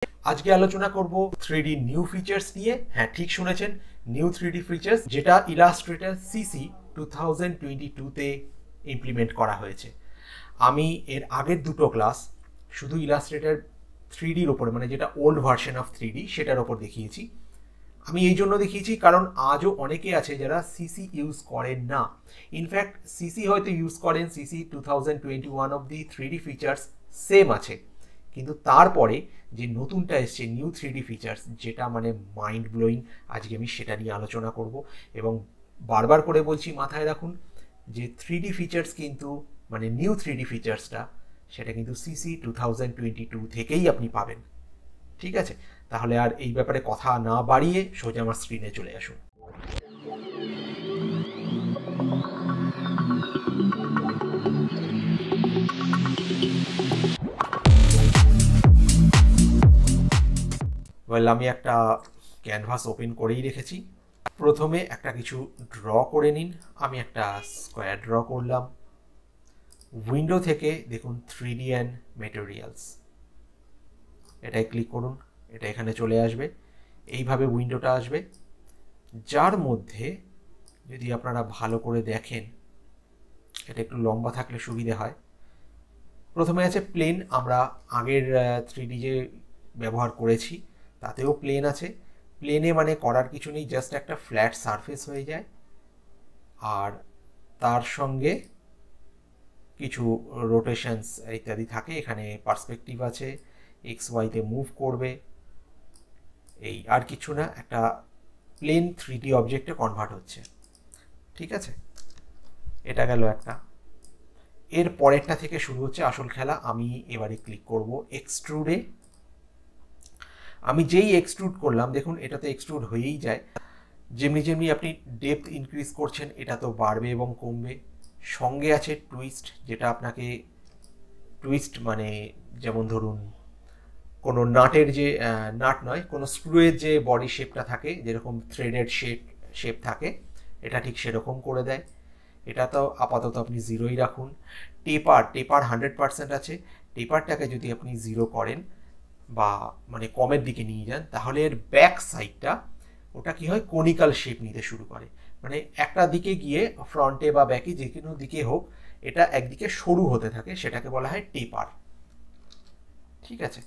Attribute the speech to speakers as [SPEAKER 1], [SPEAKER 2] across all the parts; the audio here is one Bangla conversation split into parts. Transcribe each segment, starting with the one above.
[SPEAKER 1] আজকে আলোচনা করব 3D নিউ ফিচার্স নিয়ে। হ্যাঁ, ঠিক শুনেছেন, নিউ 3D ফিচার্স, যেটা ইলাস্ট্রেটর CC 2022 তে ইমপ্লিমেন্ট করা হয়েছে। আমি এর আগের দুটো ক্লাস শুধু ইলাস্ট্রেটর 3Dর ওপরে, মানে যেটা ওল্ড ভার্সন অফ 3D সেটার ওপর দেখিয়েছি। আমি এই জন্য দেখিয়েছি কারণ আজও অনেকে আছে যারা সিসি ইউজ করেন না। ইনফ্যাক্ট সিসি হয়তো ইউজ করেন, CC 2021 of the 3D features same আছে, কিন্তু তারপরে যে নতুনটা এসছে নিউ 3D ফিচার্স, যেটা মানে মাইন্ড ব্লোয়িং, আজকে আমি সেটা নিয়ে আলোচনা করব। এবং বারবার করে বলছি, মাথায় রাখুন যে 3D ফিচার্স কিন্তু মানে নিউ 3D ফিচার্সটা সেটা কিন্তু CC 2022 থেকেই আপনি পাবেন। ঠিক আছে, তাহলে আর এই ব্যাপারে কথা না বাড়িয়ে সোজা আমার স্ক্রিনে চলে আসুন। আমি একটা ক্যানভাস ওপেন করেই রেখেছি। প্রথমে একটা কিছু ড্র করে নিন। আমি একটা স্কোয়ার ড্র করলাম। উইন্ডো থেকে দেখুন 3D অ্যান্ড ম্যাটেরিয়ালস, এটাই ক্লিক করুন। এটা এখানে চলে আসবে, এইভাবে উইন্ডোটা আসবে, যার মধ্যে যদি আপনারা ভালো করে দেখেন, এটা একটু লম্বা থাকলে সুবিধে হয়। প্রথমে আছে প্লেন। আমরা আগের 3D যে ব্যবহার করেছি তাতেও প্লেন আছে। প্লেনে মানে করার কিছু নেই, জাস্ট একটা ফ্ল্যাট সারফেস হয়ে যায়, আর তার সঙ্গে কিছু রোটেশনস ইত্যাদি থাকে। এখানে পার্সপেক্টিভ আছে, XY-তে মুভ করবে, এই আর কিছু না, একটা প্লেন 3D অবজেক্টে কনভার্ট হচ্ছে। ঠিক আছে, এটা গেল একটা। এর পরেরটা থেকে শুরু হচ্ছে আসল খেলা। আমি এবারে ক্লিক করব এক্সট্রুডে। আমি যেই এক্সট্রুড করলাম, দেখুন এটা তো এক্সট্রুড হয়েই যায়। যেমনি যেমনি আপনি ডেপথ ইনক্রিজ করছেন এটা তো বাড়বে এবং কমবে। সঙ্গে আছে টুইস্ট, যেটা আপনাকে টুইস্ট মানে যেমন ধরুন কোনো নাটের যে নাট নয়, কোনো স্ক্রুয়ের যে বডি শেপটা থাকে, যেরকম থ্রেডেড শেপ থাকে, এটা ঠিক সেরকম করে দেয়। এটা তো আপাতত আপনি 0ই রাখুন। টেপার 100% আছে। টেপারটাকে যদি আপনি 0 করেন বা মানে কমের দিকে নিয়ে যান, তাহলে এর ব্যাক সাইডটা ওটা কি হয়, কনিক্যাল শেপ নিতে শুরু করে। মানে একটা দিকে গিয়ে ফ্রন্টে বা ব্যাকে যে কোনো দিকে হোক, এটা একদিকে সরু হতে থাকে, সেটাকে বলা হয় টেপার। ঠিক আছে,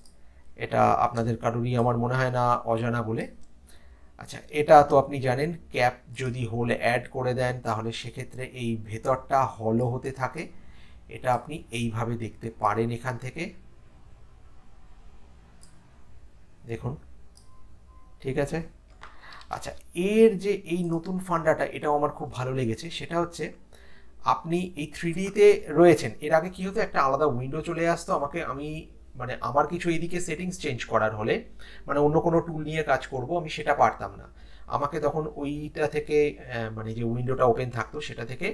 [SPEAKER 1] এটা আপনাদের কারোরই আমার মনে হয় না অজানা বলে। আচ্ছা, এটা তো আপনি জানেন, ক্যাপ যদি হোল অ্যাড করে দেন তাহলে সেক্ষেত্রে এই ভেতরটা হলো হতে থাকে। এটা আপনি এইভাবে দেখতে পারেন এখান থেকে, দেখুন। ঠিক আছে, আচ্ছা, এর যে এই নতুন ফান্ডাটা, এটাও আমার খুব ভালো লেগেছে। সেটা হচ্ছে আপনি এই 3Dতে রয়েছেন, এর আগে কি হতো, একটা আলাদা উইন্ডো চলে আসতো। আমি মানে আমার কিছু এইদিকে সেটিংস চেঞ্জ করার হলে, মানে অন্য কোনো টুল নিয়ে কাজ করব, আমি সেটা পারতাম না। আমাকে তখন ওইটা থেকে মানে যে উইন্ডোটা ওপেন থাকতো সেটা থেকে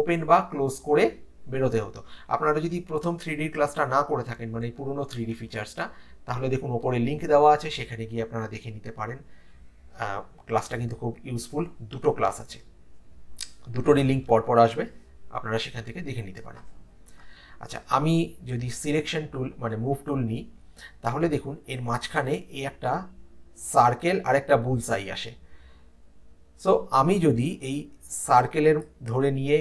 [SPEAKER 1] ওপেন বা ক্লোজ করে বেরোতে হতো। আপনারা যদি প্রথম 3D ক্লাসটা না করে থাকেন, মানে পুরোনো 3D ফিচার্সটা, তাহলে দেখুন ওপরে লিঙ্ক দেওয়া আছে, সেখানে গিয়ে আপনারা দেখে নিতে পারেন। ক্লাসটা কিন্তু খুব ইউজফুল। দুটো ক্লাস আছে, দুটোরই লিঙ্ক পরপর আসবে, আপনারা সেখান থেকে দেখে নিতে পারেন। আচ্ছা, আমি যদি সিলেকশন টুল মানে মুভ টুল নিই, তাহলে দেখুন এর মাঝখানে এই একটা সার্কেল আর একটা বুলসাই আসে। সো আমি যদি এই সার্কেলের ধরে নিয়ে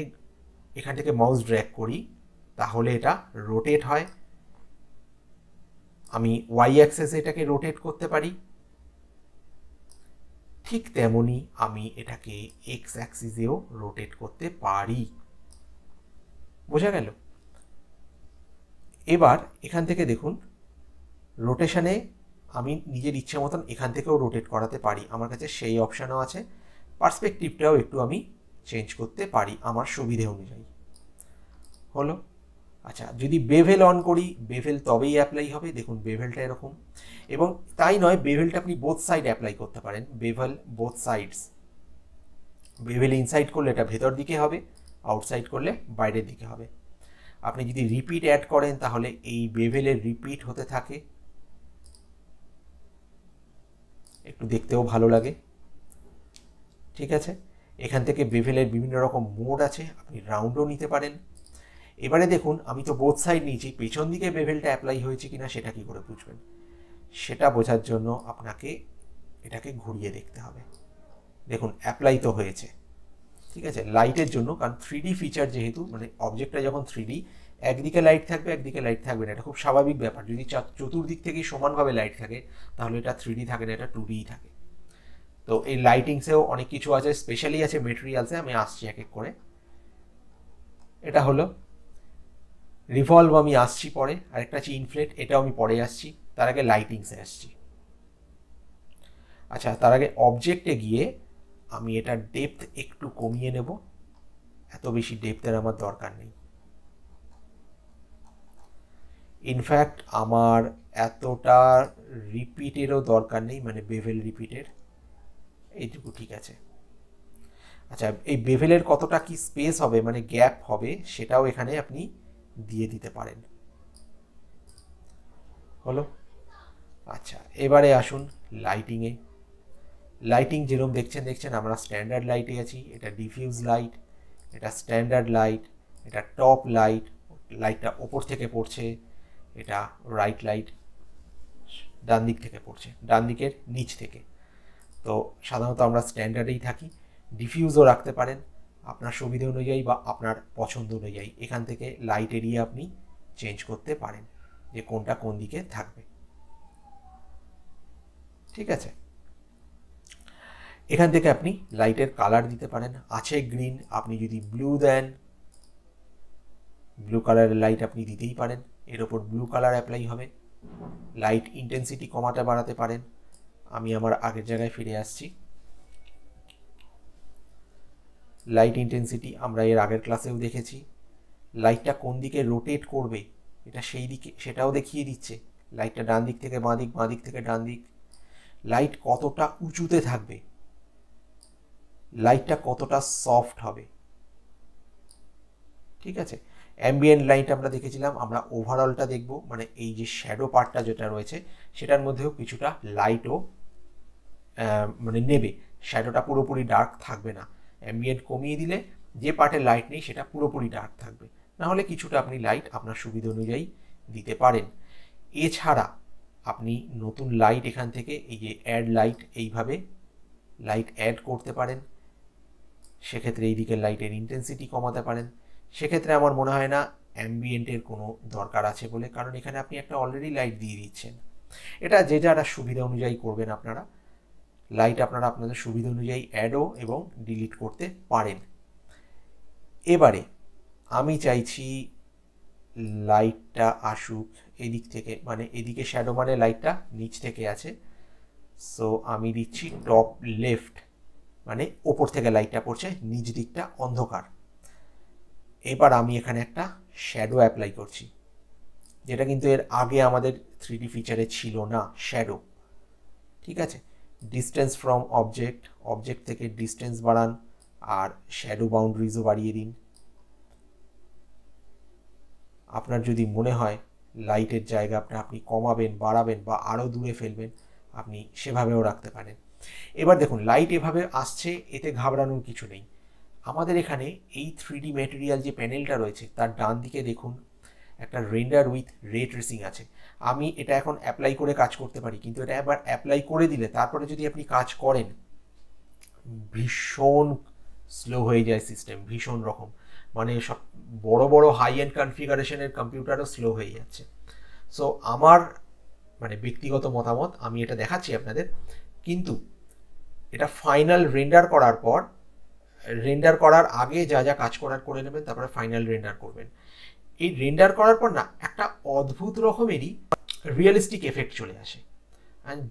[SPEAKER 1] এখান থেকে মাউস ড্র্যাগ করি, তাহলে এটা রোটেট হয়। আমি ওয়াই অ্যাক্সেসে এটাকে রোটেট করতে পারি, ঠিক তেমনি আমি এটাকে এক্স অ্যাক্সিসেও রোটেট করতে পারি। বোঝা গেল? এবার এখান থেকে দেখুন, রোটেশনে আমি নিজের ইচ্ছে মতন এখান থেকেও রোটেট করাতে পারি, আমার কাছে সেই অপশানও আছে। পার্সপেক্টিভটাও একটু আমি চেঞ্জ করতে পারি আমার সুবিধে অনুযায়ী। হলো। আচ্ছা, যদি বেভেল অন করি, বেভেল তবেই অ্যাপ্লাই হবে। দেখুন বেভেলটা এরকম। এবং তাই নয়, বেভেলটা আপনি বোথ সাইড অ্যাপ্লাই করতে পারেন। Bevel both sides. Bevel inside করলে এটা ভেতর দিকে হবে, আউটসাইড করলে বাইরের দিকে হবে। আপনি যদি রিপিট অ্যাড করেন, তাহলে এই বেভেলের রিপিট হতে থাকে, একটু দেখতেও ভালো লাগে। ঠিক আছে, এখান থেকে বেভেলের বিভিন্ন রকম মোড আছে, আপনি রাউন্ডও নিতে পারেন। এবারে দেখুন, আমি তো বোথ সাইড নিয়েছি, পেছন দিকে বেভেলটা অ্যাপ্লাই হয়েছে কিনা সেটা কি করে বুঝবেন? সেটা বোঝার জন্য আপনাকে এটাকে ঘুরিয়ে দেখতে হবে। দেখুন অ্যাপ্লাই তো হয়েছে, ঠিক আছে, লাইটের জন্য, কারণ 3D ফিচার যেহেতু, মানে অবজেক্টটা যখন 3D, একদিকে লাইট থাকবে একদিকে লাইট থাকবে না, এটা খুব স্বাভাবিক ব্যাপার। যদি চতুর্দিক থেকেই সমানভাবে লাইট থাকে তাহলে এটা 3D থাকে না, এটা 2Dই থাকে। তো এই লাইটিংসেও অনেক কিছু আছে, স্পেশালি আছে মেটেরিয়ালসে, আমি আসছি এক এক করে। এটা হলো রিভলভ, আমি আসছি পরে। আরেকটা আছে ইনফ্লেট, এটাও আমি পরে আসছি। তার আগে লাইটিংসে আসছি। আচ্ছা, তার আগে অবজেক্টে গিয়ে আমি এটার ডেপথ একটু কমিয়ে নেব, এত বেশি ডেপথের আমার দরকার নেই। ইনফ্যাক্ট আমার এতটা রিপিটেরও দরকার নেই, মানে বেভেল রিপিটের, এইটুকু ঠিক আছে। আচ্ছা, এই বেভেলের কতটা কি স্পেস হবে, মানে গ্যাপ হবে, সেটাও এখানে আপনি দিয়ে দিতে পারেন। হলো। আচ্ছা, এবারে আসুন লাইটিংয়ে। লাইটিং যেরকম দেখছেন আমরা স্ট্যান্ডার্ড লাইটে আছি। এটা ডিফিউজ লাইট, এটা স্ট্যান্ডার্ড লাইট, এটা টপ লাইট, লাইটটা ওপর থেকে পড়ছে, এটা রাইট লাইট ডান দিক থেকে পড়ছে, ডান দিকের নিচ থেকে। তো সাধারণত আমরা স্ট্যান্ডার্ডেই থাকি। ডিফিউজও রাখতে পারেন আপনার সুবিধা অনুযায়ী বা আপনার পছন্দ অনুযায়ী। এখান থেকে লাইট এরিয়া আপনি চেঞ্জ করতে পারেন যে কোনটা কোন দিকে থাকবে, ঠিক আছে। এখান থেকে আপনি লাইটের কালার দিতে পারেন। আছে গ্রিন, আপনি যদি ব্লু দেন, ব্লু কালারের লাইট আপনি দিতেই পারেন, এর ওপর ব্লু কালার অ্যাপ্লাই হবে। লাইট ইন্টেন্সিটি কমাতে বাড়াতে পারেন। আমি আমার আগের জায়গায় ফিরে আসছি। লাইট ইন্টেন্সিটি আমরা এর আগের ক্লাসেও দেখেছি। লাইটটা কোন দিকে রোটেট করবে এটা সেই দিকে, সেটাও দেখিয়ে দিচ্ছে। লাইটটা ডান দিক থেকে বাঁ দিক, বাঁ দিক থেকে ডান দিক। লাইট কতটা উঁচুতে থাকবে, লাইটটা কতটা সফট হবে, ঠিক আছে। অ্যাম্বিয়েন্ট লাইট আমরা দেখেছিলাম, আমরা ওভারঅলটা দেখব, মানে এই যে শ্যাডো পার্টটা যেটা রয়েছে সেটার মধ্যেও কিছুটা লাইটও মানে নেবে। শ্যাডোটা পুরোপুরি ডার্ক থাকবে না। অ্যাম্বিয়েন্ট কমিয়ে দিলে যে পার্টে লাইট নেই সেটা পুরোপুরি ডার্ক থাকবে, না হলে কিছুটা আপনি লাইট আপনার সুবিধা অনুযায়ী দিতে পারেন। এছাড়া আপনি নতুন লাইট এখান থেকে এই যে অ্যাড লাইট, এইভাবে লাইট অ্যাড করতে পারেন। সেক্ষেত্রে এই দিকের লাইটের ইন্টেন্সিটি কমাতে পারেন। সেক্ষেত্রে আমার মনে হয় না অ্যাম্বিয়েন্টের কোনো দরকার আছে বলে, কারণ এখানে আপনি একটা অলরেডি লাইট দিয়ে দিচ্ছেন। এটা যে যারা সুবিধা অনুযায়ী করবেন আপনারা। লাইট আপনারা আপনাদের সুবিধা অনুযায়ী অ্যাডও এবং ডিলিট করতে পারেন। এবারে আমি চাইছি লাইটটা আসুক এদিক থেকে, মানে এদিকে শ্যাডো, মানে লাইটটা নিচ থেকে আছে। সো আমি দিচ্ছি টপ লেফট, মানে ওপর থেকে লাইটটা পড়ছে, নিচ দিকটা অন্ধকার। এবার আমি এখানে একটা শ্যাডো অ্যাপ্লাই করছি, যেটা কিন্তু এর আগে আমাদের 3D ফিচারে ছিল না, শ্যাডো, ঠিক আছে। ডিস্টেন্স ফ্রম অবজেক্ট, অবজেক্ট থেকে ডিস্টেন্স বাড়ান, আর শ্যাডো বাউন্ডারিজও বাড়িয়ে দিন। আপনার যদি মনে হয় লাইটের জায়গাটা আপনি কমাবেন, বাড়াবেন বা আরও দূরে ফেলবেন, আপনি সেভাবেও রাখতে পারেন। এবার দেখুন লাইট এভাবে আসছে, এতে ঘাবড়ানোর কিছু নেই। আমাদের এখানে এই 3D ম্যাটেরিয়াল যে প্যানেলটা রয়েছে তার ডান দিকে দেখুন একটা রেন্ডার উইথ রে ট্রেসিং আছে। আমি এটা এখন অ্যাপ্লাই করে কাজ করতে পারি, কিন্তু এটা একবার অ্যাপ্লাই করে দিলে তারপরে যদি আপনি কাজ করেন, ভীষণ স্লো হয়ে যায় সিস্টেম, ভীষণ রকম, মানে সব বড় বড় হাই এন্ড কনফিগারেশনের কম্পিউটারও স্লো হয়ে যাচ্ছে। সো আমার মানে ব্যক্তিগত মতামত, আমি এটা দেখাচ্ছি আপনাদের, কিন্তু এটা ফাইনাল রেন্ডার করার পর, রেন্ডার করার আগে যা যা কাজ করার করে নেবেন, তারপরে ফাইনাল রেন্ডার করবেন। এই রেন্ডার করার পর না একটা অদ্ভুত রকমেরই রিয়েলিস্টিক এফেক্ট চলে আসে,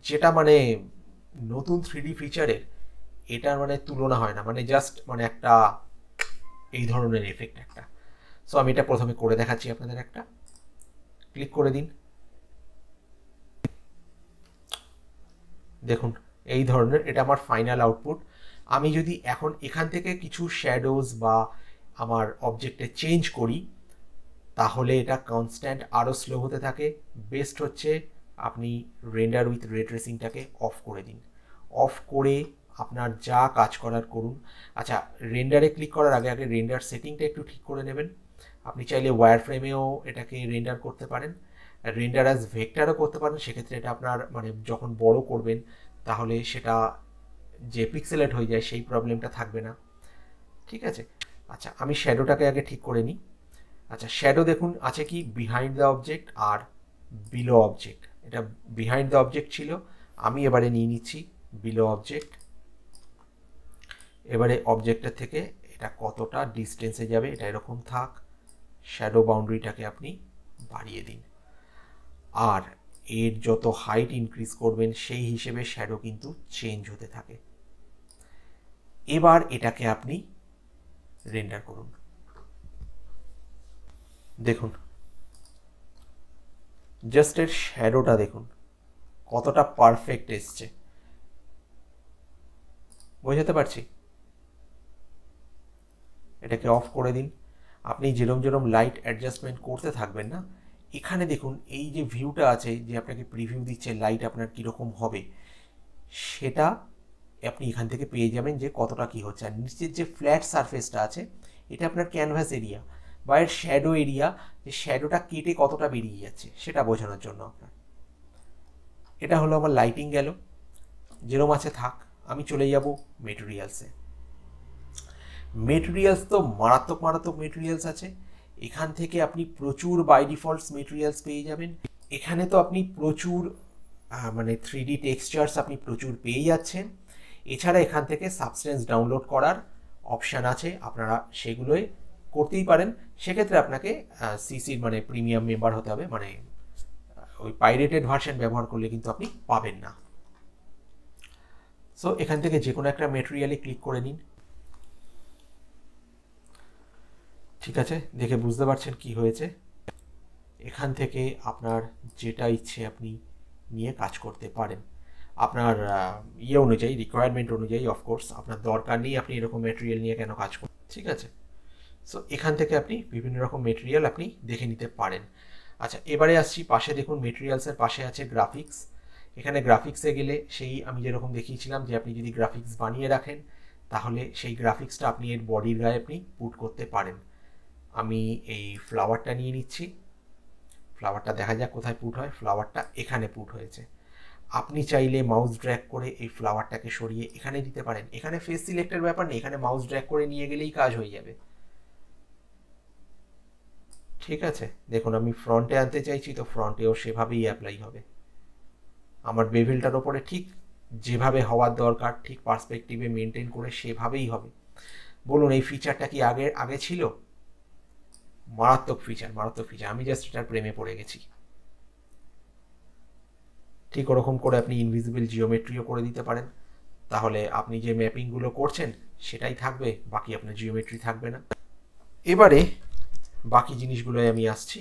[SPEAKER 1] যেটা মানে নতুন 3D ফিচারের এটার মানে তুলনা হয় না, মানে জাস্ট মানে একটা এই ধরনের এফেক্ট একটা। সো আমি এটা প্রথমে করে দেখাচ্ছি আপনাদের। একটা ক্লিক করে দিন, দেখুন এই ধরনের, এটা আমার ফাইনাল আউটপুট। আমি যদি এখন এখান থেকে কিছু শ্যাডোজ বা আমার অবজেক্টে চেঞ্জ করি, তাহলে এটা কনস্ট্যান্ট আরও স্লো হতে থাকে। বেস্ট হচ্ছে আপনি রেন্ডার উইথ রে ট্রেসিংটাকে অফ করে দিন। অফ করে আপনার যা কাজ করার করুন। আচ্ছা, রেন্ডারে ক্লিক করার আগে আগে রেন্ডার সেটিংটা একটু ঠিক করে নেবেন। আপনি চাইলে ওয়্যার ফ্রেমেও এটাকে রেন্ডার করতে পারেন। রেন্ডার অ্যাজ ভেক্টরও করতে পারেন, সেক্ষেত্রে এটা আপনার মানে যখন বড় করবেন তাহলে সেটা যে পিক্সেলেট হয়ে যায় সেই প্রবলেমটা থাকবে না। ঠিক আছে, আচ্ছা আমি শ্যাডোটাকে আগে ঠিক করে নিই। আচ্ছা শ্যাডো দেখুন আছে কি বিহাইন্ড দ্য অবজেক্ট আর বিলো অবজেক্ট। এটা বিহাইন্ড দ্য অবজেক্ট ছিল, আমি এবারে নিয়ে নিচ্ছি বিলো অবজেক্ট। এবারে অবজেক্টের থেকে এটা কতটা ডিস্টেন্সে যাবে এটা এরকম থাক, শ্যাডো বাউন্ডারিটাকে আপনি বাড়িয়ে দিন, আর এর যত হাইট ইনক্রিজ করবেন সেই হিসেবে শ্যাডো কিন্তু চেঞ্জ হতে থাকে। এবার এটাকে আপনি রেন্ডার করুন। দেখুন জাস্ট এর শ্যাডোটা দেখুন কতটা পারফেক্ট এসছে, বোঝাতে পারছি? এটাকে অফ করে দিন। আপনি যেরকম যেরকম লাইট অ্যাডজাস্টমেন্ট করতে থাকবেন না, এখানে দেখুন এই যে ভিউটা আছে যে আপনাকে প্রিভিউ দিচ্ছে লাইট আপনার কীরকম হবে, সেটা আপনি এখান থেকে পেয়ে যাবেন যে কতটা কি হচ্ছে। আর নিচের যে ফ্ল্যাট সারফেসটা আছে এটা আপনার ক্যানভাস এরিয়া বা এর শ্যাডো এরিয়া, যে শ্যাডোটা কেটে কতটা বেরিয়ে যাচ্ছে সেটা বোঝানোর জন্য আপনার। এটা হলো আমার লাইটিং গেল, যেরকম আছে থাক। আমি চলে যাব মেটেরিয়ালসে। মেটেরিয়ালস তো মারাত্মক মারাত্মক মেটেরিয়ালস আছে, এখান থেকে আপনি প্রচুর বাই ডিফল্টস মেটেরিয়ালস পেয়ে যাবেন। এখানে তো আপনি প্রচুর মানে 3D টেক্সচার্স আপনি প্রচুর পেয়ে যাচ্ছেন। এছাড়া এখান থেকে সাবস্টেন্স ডাউনলোড করার অপশান আছে, আপনারা সেগুলোই করতেই পারেন। সেক্ষেত্রে আপনাকে সিসির মানে প্রিমিয়াম মেম্বার হতে হবে, মানে ওই পাইরেটেড ভার্সন ব্যবহার করলে কিন্তু আপনি পাবেন না। সো এখান থেকে যে কোনো একটা মেটেরিয়ালে ক্লিক করে নিন। ঠিক আছে, দেখে বুঝতে পারছেন কি হয়েছে। এখান থেকে আপনার যেটা ইচ্ছে আপনি নিয়ে কাজ করতে পারেন, আপনার অনুযায়ী, রিকোয়ারমেন্ট অনুযায়ী। অফকোর্স আপনার দরকার নেই আপনি এরকম মেটেরিয়াল নিয়ে কেন কাজ করুন, ঠিক আছে? সো এখান থেকে আপনি বিভিন্ন রকম মেটেরিয়াল আপনি দেখে নিতে পারেন। আচ্ছা এবারে আসছি পাশে, দেখুন মেটেরিয়ালসের পাশে আছে গ্রাফিক্স। এখানে গ্রাফিক্সে গেলে সেই আমি যেরকম দেখিয়েছিলাম যে আপনি যদি গ্রাফিক্স বানিয়ে রাখেন তাহলে সেই গ্রাফিক্সটা আপনি এর বডির গায়ে আপনি পুট করতে পারেন। আমি এই ফ্লাওয়ারটা নিয়ে নিচ্ছি, ফ্লাওয়ারটা দেখা যাক কোথায় পুট হয়। ফ্লাওয়ারটা এখানে পুট হয়েছে। আপনি চাইলে মাউস ড্র্যাগ করে এই ফ্লাওয়ারটাকে সরিয়ে এখানে দিতে পারেন। এখানে ফেস সিলেক্টের ব্যাপার নেই, এখানে মাউস ড্র্যাগ করে নিয়ে গেলেই কাজ হয়ে যাবে। ঠিক আছে, দেখুন আমি ফ্রন্টে আনতে চাইছি তো ফ্রন্টেও সেভাবেই অ্যাপ্লাই হবে। আমার বেভেলটার ওপরে ঠিক যেভাবে হওয়ার দরকার ঠিক পার্সপেক্টিভে মেনটেন করে সেভাবেই হবে। বলুন এই ফিচারটা কি আগে ছিল? মারাত্মক ফিচার, মারাত্মক ফিচার। আমি জাস্ট এটার প্রেমে পড়ে গেছি। ঠিক ওরকম করে আপনি ইনভিজিবল জিওমেট্রিও করে দিতে পারেন, তাহলে আপনি যে ম্যাপিংগুলো করছেন সেটাই থাকবে, বাকি আপনার জিওমেট্রি থাকবে না। এবারে বাকি জিনিসগুলোয় আমি আসছি।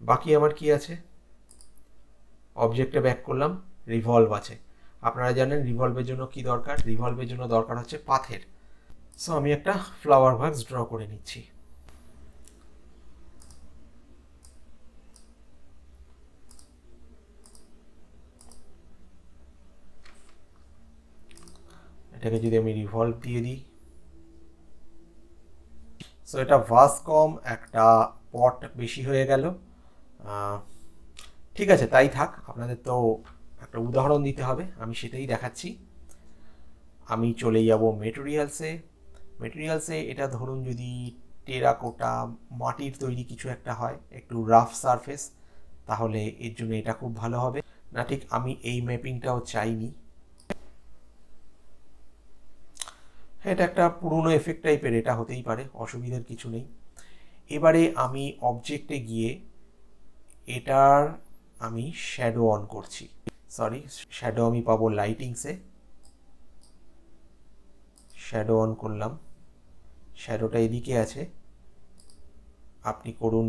[SPEAKER 1] বাকি আমার কি আছে, অবজেক্টে ব্যাক করলাম, রিভলভ আছে। আপনারা জানেন রিভলভের জন্য কি দরকার, রিভলভের জন্য দরকার হচ্ছে পাথের। সো আমি একটা ফ্লাওয়ার ভাস ড্র করে নিচ্ছি। এটাকে যদি আমি রিভলভ দিয়ে দিই, সো এটা ভাস কম, একটা পট বেশি হয়ে গেল। ঠিক আছে তাই থাক, আপনাদের তো একটা উদাহরণ দিতে হবে, আমি সেটাই দেখাচ্ছি। আমি চলে যাব মেটেরিয়ালসে। মেটেরিয়ালসে এটা ধরুন যদি টেরাকোটা মাটির তৈরি কিছু একটা হয়, একটু রাফ সারফেস, তাহলে এর জন্য এটা খুব ভালো হবে। না ঠিক আমি এই ম্যাপিংটাও চাইনি, এটা একটা পুরনো এফেক্ট টাইপের, এটা হতেই পারে, অসুবিধার কিছু নেই। এবারে আমি অবজেক্টে গিয়ে এটার আমি শ্যাডো অন করছি। সরি, শ্যাডো আমি পাবো লাইটিংসে, শ্যাডো অন করলাম। শ্যাডোটা এদিকে আছে, আপনি করুন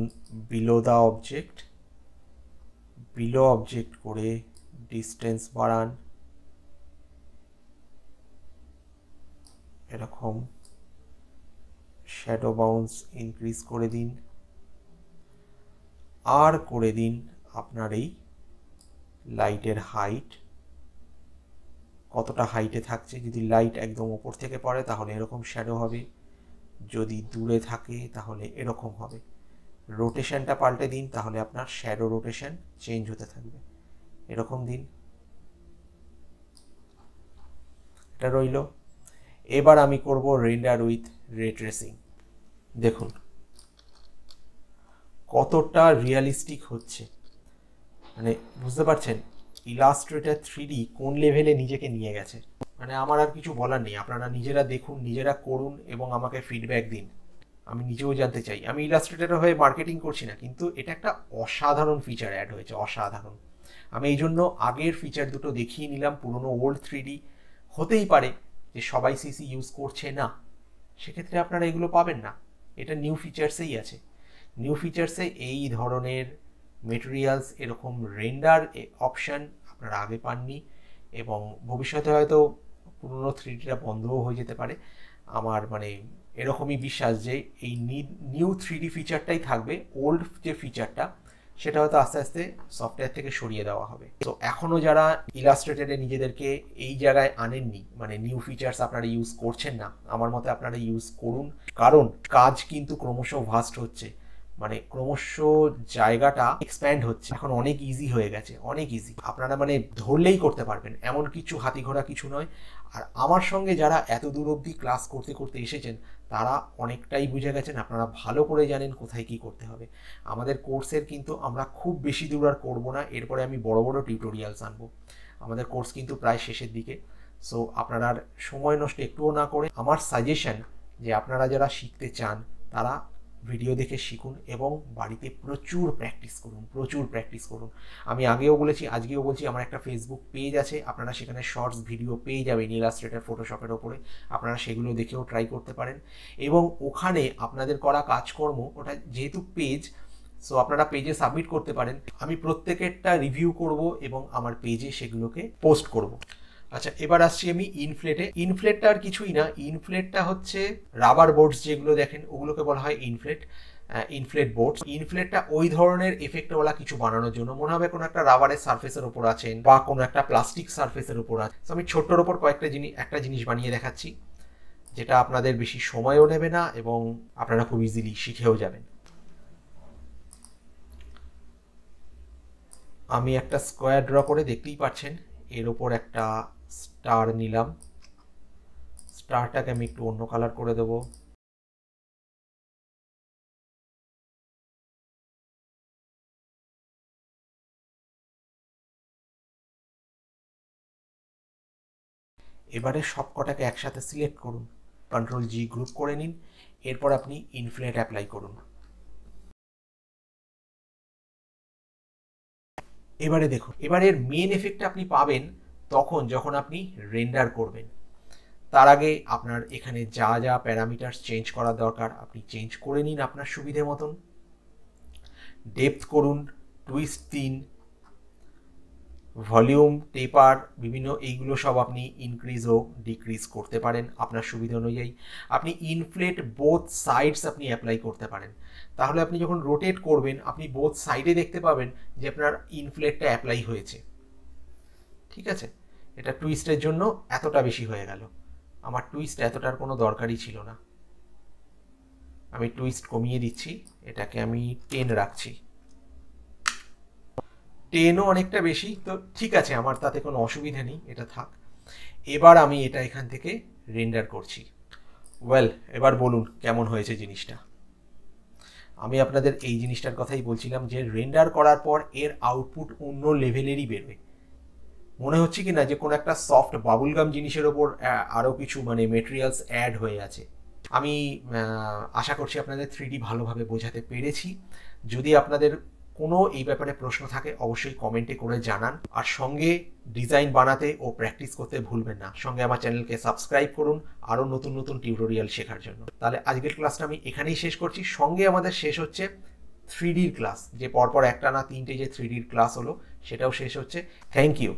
[SPEAKER 1] below the object, below object করে ডিস্টেন্স বাড়ান এরকম, শ্যাডো বাউন্স ইনক্রিজ করে দিন, আর করে দিন আপনার এই লাইটের হাইট কতটা হাইটে থাকছে। যদি লাইট একদম ওপর থেকে পড়ে তাহলে এরকম শ্যাডো হবে, যদি দূরে থাকে তাহলে এরকম হবে। রোটেশনটা পাল্টে দিন, তাহলে আপনার শ্যাডো রোটেশন চেঞ্জ হতে থাকবে। এরকম দিন, এটা রইল। এবার আমি করব রেন্ডার উইথ রে ট্রেসিং। দেখুন কতটা রিয়ালিস্টিক হচ্ছে, মানে বুঝতে পারছেন ইলাস্ট্রেটর 3D কোন লেভেলে নিজেকে নিয়ে গেছে। মানে আমার আর কিছু বলার নেই, আপনারা নিজেরা দেখুন, নিজেরা করুন এবং আমাকে ফিডব্যাক দিন। আমি নিজেও জানতে চাই। আমি ইলাস্ট্রেটরের হয়ে মার্কেটিং করছি না, কিন্তু এটা একটা অসাধারণ ফিচার অ্যাড হয়েছে, অসাধারণ। আমি এই জন্য আগের ফিচার দুটো দেখিয়ে নিলাম। পুরনো ওল্ড 3D হতেই পারে যে সবাই সিসি ইউজ করছে না, সেক্ষেত্রে আপনারা এগুলো পাবেন না। এটা নিউ ফিচার্সেই আছে। নিউ ফিচার্সে এই ধরনের মেটেরিয়ালস, এরকম রেন্ডার অপশান আপনারা আগে পাননি, এবং ভবিষ্যতে হয়তো পুরনো 3Dটা বন্ধও হয়ে যেতে পারে। আমার মানে এরকমই বিশ্বাস যে এই নিউ 3D ফিচারটাই থাকবে, ওল্ড যে ফিচারটা সেটা হয়তো আস্তে আস্তে সফটওয়্যার থেকে সরিয়ে দেওয়া হবে। তো এখনও যারা ইলাস্ট্রেটরে নিজেদেরকে এই জায়গায় আনেননি, মানে নিউ ফিচার্স আপনারা ইউজ করছেন না, আমার মতে আপনারা ইউজ করুন, কারণ কাজ কিন্তু ক্রমশ ভাস্ট হচ্ছে, মানে ক্রমশ জায়গাটা এক্সপ্যান্ড হচ্ছে। এখন অনেক ইজি হয়ে গেছে, অনেক ইজি, আপনারা মানে ধরলেই করতে পারবেন, এমন কিছু হাতি ঘোড়া কিছু নয়। আর আমার সঙ্গে যারা এত দূর অবধি ক্লাস করতে করতে এসেছেন তারা অনেকটাই বুঝে গেছেন, আপনারা ভালো করে জানেন কোথায় কি করতে হবে। আমাদের কোর্সের কিন্তু আমরা খুব বেশি দূর আর করবো না, এরপরে আমি বড় বড় টিউটোরিয়ালস আনবো। আমাদের কোর্স কিন্তু প্রায় শেষের দিকে। সো আপনারা সময় নষ্ট একটুও না করে, আমার সাজেশন যে আপনারা যারা শিখতে চান তারা ভিডিও দেখে শিখুন এবং বাড়িতে প্রচুর প্র্যাকটিস করুন, প্রচুর প্র্যাকটিস করুন। আমি আগেও বলেছি, আজকেও বলছি, আমার একটা ফেসবুক পেজ আছে, আপনারা সেখানে শর্টস ভিডিও পেয়ে যাবেন ইলাস্ট্রেটর ফটোশপের ওপরে, আপনারা সেগুলো দেখেও ট্রাই করতে পারেন। এবং ওখানে আপনাদের করা কাজকর্ম, ওটা যেহেতু পেজ, সো আপনারা পেজে সাবমিট করতে পারেন, আমি প্রত্যেকেরটা রিভিউ করব এবং আমার পেজে সেগুলোকে পোস্ট করব। আচ্ছা, এবার আসছি আমি ইনফ্লেটে। ইনফ্লেটটা আর কিছুই না, ইনফ্লেটটা হচ্ছে রাবার বোর্ডস যেগুলো দেখেন ওগুলোকে বলা হয় ইনফ্লেট, ইনফ্লেট বোর্ডস। ইনফ্লেটটা ওই ধরনের এফেক্টওয়ালা কিছু বানানোর জন্য, মনে হবে কোনো একটা রাবারের সারফেসের উপর আছেন বা কোনো একটা প্লাস্টিক সারফেসের উপর আছে। আমি ছোট্টর ওপর একটা জিনিস বানিয়ে দেখাচ্ছি, যেটা আপনাদের বেশি সময়ও নেবে না এবং আপনারা খুব ইজিলি শিখেও যাবেন। আমি একটা স্কোয়ার ড্র করে, দেখতেই পাচ্ছেন এর ওপর একটা স্টার নিলাম। স্টারটাকে আমি একটু অন্য কালার করে দেব। এবারে সব কটাকে একসাথে সিলেক্ট করুন, কন্ট্রোল জি গ্রুপ করে নিন, এরপর আপনি ইনফ্লেট অ্যাপ্লাই করুন। এবারে দেখুন, এবারের মেন এফেক্টটা আপনি পাবেন তখন যখন আপনি রেন্ডার করবেন। তার আগে আপনার এখানে যা যা প্যারামিটার চেঞ্জ করা দরকার আপনি চেঞ্জ করে নিন আপনার সুবিধে মতন। ডেপথ করুন, টুইস্ট দিন, ভলিউম, টেপার, বিভিন্ন এইগুলো সব আপনি ইনক্রিজ ও ডিক্রিজ করতে পারেন আপনার সুবিধা অনুযায়ী। আপনি ইনফ্লেট বোথ সাইডস আপনি অ্যাপ্লাই করতে পারেন, তাহলে আপনি যখন রোটেট করবেন আপনি বোথ সাইডে দেখতে পাবেন যে আপনার ইনফ্লেটটা অ্যাপ্লাই হয়েছে। ঠিক আছে, এটা টুইস্টের জন্য এতটা বেশি হয়ে গেল, আমার টুইস্ট এতটার কোনো দরকারই ছিল না। আমি টুইস্ট কমিয়ে দিচ্ছি, এটাকে আমি 10 রাখছি। 10ও অনেকটা বেশি, তো ঠিক আছে, আমার তাতে কোনো অসুবিধা নেই, এটা থাক। এবার আমি এটা এখান থেকে রেন্ডার করছি। ওয়েল, এবার বলুন কেমন হয়েছে জিনিসটা। আমি আপনাদের এই জিনিসটার কথাই বলছিলাম যে রেন্ডার করার পর এর আউটপুট অন্য লেভেলেরই বেরোয়। মনে হচ্ছে কি না যে কোনো একটা সফট বাবুলগাম জিনিসের ওপর আরও কিছু মানে মেটেরিয়ালস অ্যাড হয়ে আছে। আমি আশা করছি আপনাদের 3D ভালোভাবে বোঝাতে পেরেছি। যদি আপনাদের কোনো এই ব্যাপারে প্রশ্ন থাকে অবশ্যই কমেন্টে করে জানান, আর সঙ্গে ডিজাইন বানাতে ও প্র্যাকটিস করতে ভুলবেন না। সঙ্গে আমার চ্যানেলকে সাবস্ক্রাইব করুন আরও নতুন নতুন টিউটোরিয়াল শেখার জন্য। তাহলে আজকের ক্লাসটা আমি এখানেই শেষ করছি। সঙ্গে আমাদের শেষ হচ্ছে 3Dর ক্লাস, যে পরপর একটা না 3টে যে 3Dর ক্লাস হলো সেটাও শেষ হচ্ছে। Thank you.